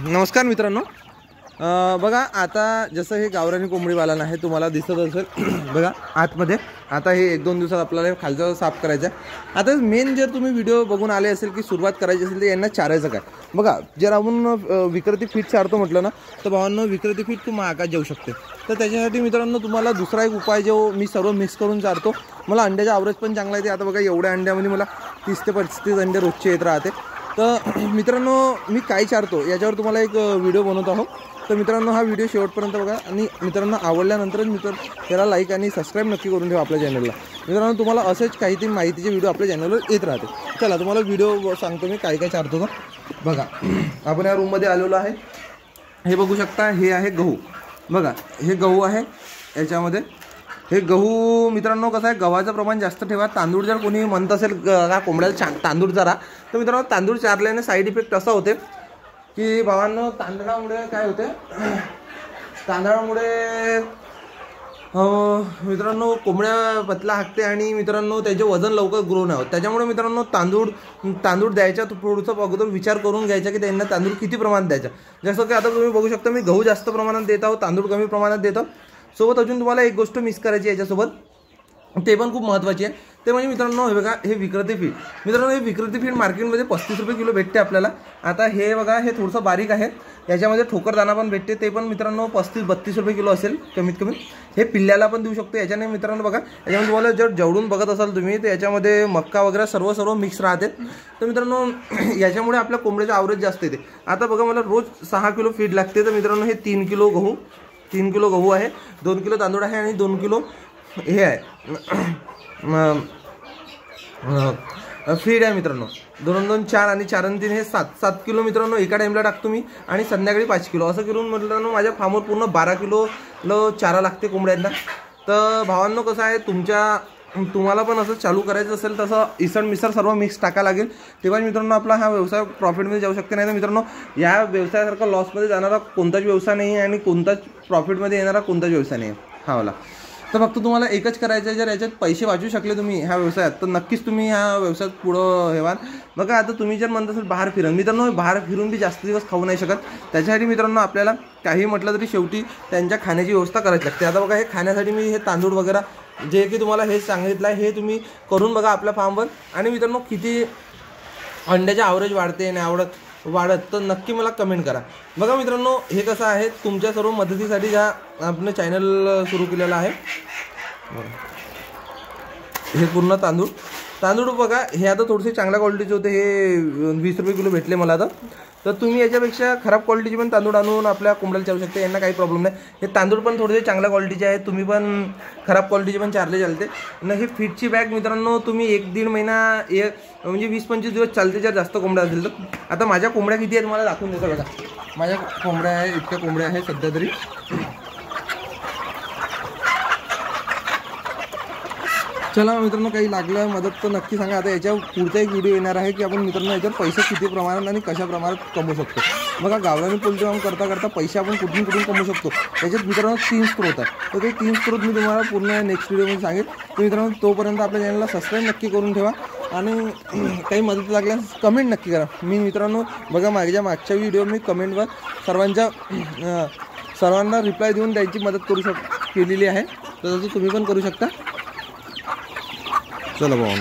नमस्कार मित्रांनो, बघा आता जसं हे गावरानी कोंबडीवाला आहे तुम्हाला दिसत असेल बघा आतमध्ये. आता हे 1-2 दिवसात आपल्याला खालचं साफ करायचं आहे. आता मेन जर तुम्ही व्हिडिओ बघून आले असेल की सुरुवात करायची असेल तर यांना चारायचं काय. बघा जर आपण विकृती फीड चारतो म्हटलं ना तर भावांनो विकृती फीड खूप महागात जाऊ शकते. तर त्याच्यासाठी मित्रांनो तुम्हाला दुसरा एक उपाय जो मी सर्व मिक्स करून चारतो. मला अंड्याचा ॲव्हरेज पण चांगला येते. आता बघा एवढ्या अंड्यामध्ये मला 30 ते 35 अंडे रोजचे येत राहते. तर मित्रांनो मी काय चारतो याच्यावर तुम्हाला एक व्हिडिओ बनवत आहो. तर मित्रांनो हा व्हिडिओ शेवटपर्यंत बघा आणि मित्रांनो आवडल्यानंतरच त्याला लाईक आणि सबस्क्राईब नक्की करून ठेवा आपल्या चॅनलला. मित्रांनो तुम्हाला असेच काहीतरी माहितीचे व्हिडिओ आपल्या चॅनलवर येत राहते. चला तुम्हाला व्हिडिओ सांगतो मी काय काय चारतो. तर बघा आपण या रूममध्ये आलेलो आहे. हे बघू शकता हे आहे गहू. बघा हे गहू आहे. याच्यामध्ये हे गहू मित्रांनो कसं आहे गव्हाचं प्रमाण जास्त ठेवा. तांदूळ जर कोणी म्हणत असेल का कोंबड्याला तांदूळ चारा तर मित्रांनो तांदूळ चारल्याने साईड इफेक्ट असा होते की भावांनो तांदळामुळे काय होते तांदळामुळे मित्रांनो कोंबड्या पतला हाकते आणि मित्रांनो त्याचे वजन लवकर ग्रो नाही होत. त्याच्यामुळे मित्रांनो तांदूळ द्यायचा थोडंसं अगोदर विचार करून घ्यायचा की त्यांना तांदूळ किती प्रमाणात द्यायचा. जसं की आता तुम्ही बघू शकता मी गहू जास्त प्रमाणात देत आहोत, तांदूळ कमी प्रमाणात देतो. सोबत अजून तुम्हाला एक गोष्ट मिस करायची याच्यासोबत, ते पण खूप महत्त्वाची आहे. ते म्हणजे मित्रांनो हे बघा हे विकृती फीड. मित्रांनो हे विकृती फीड मार्केटमध्ये 35 रुपये किलो भेटते आपल्याला. आता हे बघा हे थोडंसं बारीक आहे. याच्यामध्ये ठोकरदाणा पण भेटते. ते पण मित्रांनो 35-32 रुपये किलो असेल कमीत कमी. हे पिल्ल्याला पण देऊ शकतो. याच्याने मित्रांनो बघा याच्यामध्ये तुम्हाला जर जेवढून बघत असाल तुम्ही तर याच्यामध्ये मक्का वगैरे सर्व मिक्स राहते. तर मित्रांनो याच्यामुळे आपल्या कोंबड्याचं ॲव्हरेज जास्त येते. आता बघा मला रोज 6 किलो फीड लागते. तर मित्रांनो हे 3 किलो गहू आहे, 2 किलो तांदूळ आहे आणि 2 किलो हे आहे फीड आहे मित्रांनो. 2-2 4 आणि 4-3 हे 7 किलो मित्रांनो एका टाईमला टाकतो मी. आणि संध्याकाळी 5 किलो असं करून मित्रांनो माझ्या फार्मवर पूर्ण 12 किलो चारा लागते कोंबड्यांना. तर भावांनो कसं आहे तुम्हाला पण असं चालू करायचं असेल तसं इसण मिसळ सर्व मिक्स टाका लागेल. तेव्हा मित्रांनो आपला हा व्यवसाय प्रॉफिटमध्ये जाऊ शकते. नाही तर मित्रांनो या व्यवसायासारखा लॉसमध्ये जाणारा कोणताच व्यवसाय नाही आहे आणि कोणताच प्रॉफिटमध्ये येणारा कोणताच व्यवसाय नाही आहे हा वाला. तर फक्त तुम्हाला एकच करायचं आहे, जर याच्यात पैसे वाचू शकले तुम्ही ह्या व्यवसायात तर नक्कीच तुम्ही ह्या व्यवसायात पुढं हेवाल. बघा आता तुम्ही जर म्हणत असेल बाहेर फिरून, मित्रांनो बाहेर फिरून बी जास्त दिवस खाऊ नाही शकत. त्याच्यासाठी मित्रांनो आपल्याला काही म्हटलं तरी शेवटी त्यांच्या खाण्याची व्यवस्था करायची लागते. आता बघा हे खाण्यासाठी मी हे तांदूळ वगैरे जे की तुम्हाला हे सांगितलं आहे हे तुम्ही करून बघा आपल्या फार्मवर. आणि मित्रांनो किती अंड्याचे ॲव्हरेज वाढते नाही वाढत तर नक्की मला कमेंट करा. बघा मित्रांनो हे कसं आहे तुमच्या सर्व मदतीसाठी हा आपलं चॅनल सुरू केलेलं आहे. हे पूर्ण तांदूळ बघा हे आता थोडेसे चांगल्या क्वालिटीचे होते. हे 20 रुपये किलो भेटले मला आता. तर तुम्ही याच्यापेक्षा खराब क्वालिटीचे पण तांदूळ आणून आपल्या कोंबड्याला चालू शकता. यांना काही प्रॉब्लेम नाही. हे तांदूळ पण थोडेसे चांगल्या क्वालिटीचे आहेत. तुम्ही पण खराब क्वालिटीचे पण चारले चालते. न हे फीडची बॅग मित्रांनो तुम्ही 1-1.5 महिना म्हणजे 20-25 दिवस चालते जर जास्त कोंबड्या असेल तर. आता माझ्या कोंबड्या किती आहेत मला दाखवून देतो बघा. माझ्या कोंबड्या आहे इतक्या कोंबड्या आहेत सध्या तरी. चला मित्रांनो काही लागलं मदत तर नक्की सांगा. आता याच्यावर पुढचा एक व्हिडिओ येणार आहे की आपण मित्रांनो याच्यावर पैसे किती प्रमाणात आणि कशा प्रमाणात कमवू शकतो. बघा गावरानी पोल्ट्री फार्म करता पैसे आपण कुठून कमवू शकतो. त्याच्यात मित्रांनो 3 स्रोत आहे. तर ते 3 स्रोत मी तुम्हाला पूर्ण नेक्स्ट व्हिडिओमध्ये सांगेन. तर मित्रांनो तोपर्यंत आपल्या चॅनलला सबस्क्राईब नक्की करून ठेवा आणि काही मदत लागल्यास कमेंट नक्की करा. मी मित्रांनो बघा मागच्या व्हिडिओ मी कमेंटवर सर्वांना रिप्लाय देऊन त्यांची मदत केलेली आहे. तर तसं तुम्ही पण करू शकता. चला भाऊ